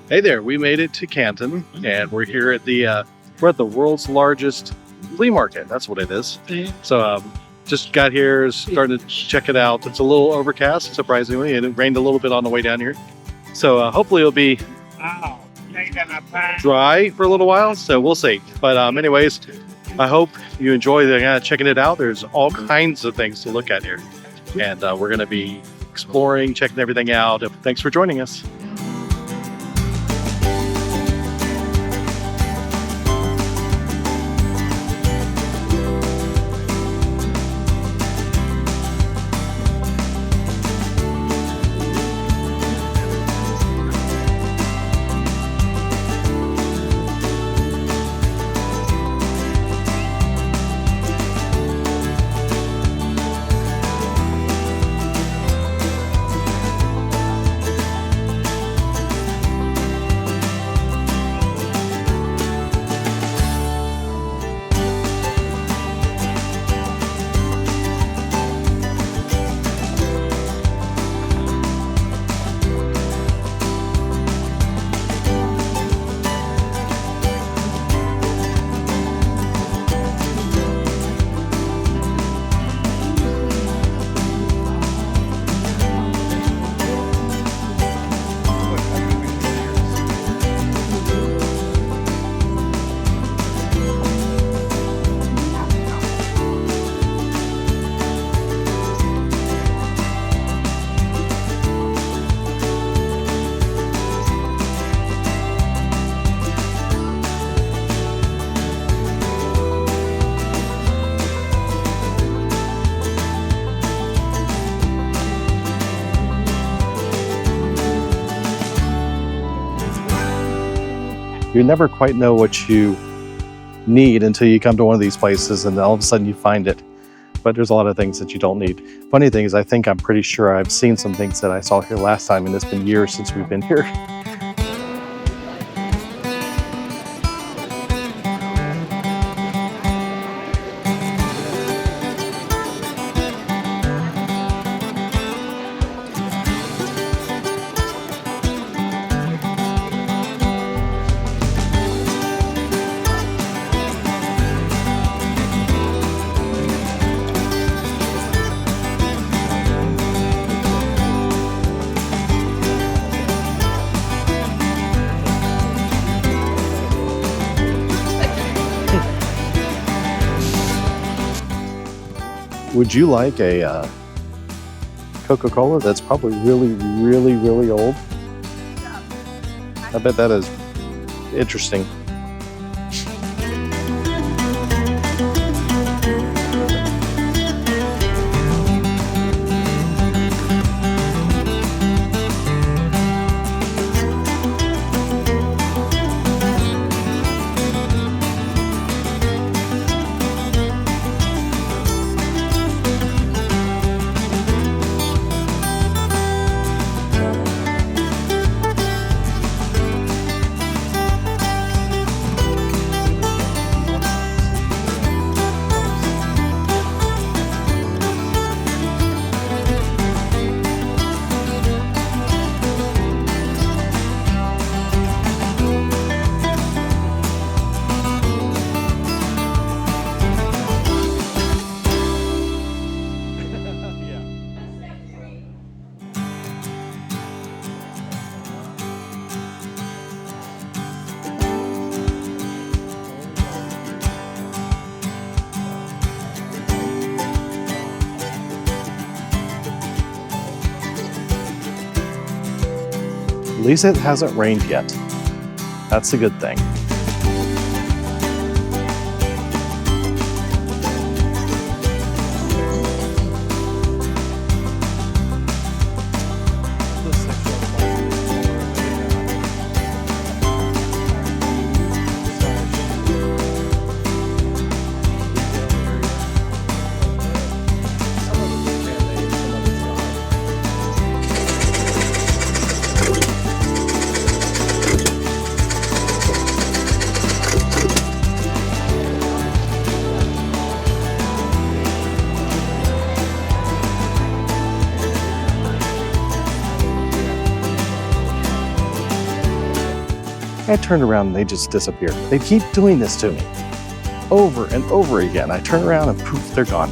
Hey there, we made it to Canton, and we're here at the world's largest flea market. That's what it is. So just got here, started to check it out. It's a little overcast, surprisingly, and it rained a little bit on the way down here. So hopefully it'll be dry for a little while, so we'll see. But anyways, I hope you enjoy checking it out. There's all kinds of things to look at here, and we're going to be exploring, checking everything out. Thanks for joining us. You never quite know what you need until you come to one of these places and all of a sudden you find it. But there's a lot of things that you don't need. Funny thing is, I'm pretty sure I've seen some things that I saw here last time, and it's been years since we've been here. Would you like a Coca-Cola that's probably really, really, really old? I bet that is interesting. At least it hasn't rained yet. That's a good thing. I turned around and they just disappeared. They keep doing this to me over and over again. I turn around and poof, they're gone.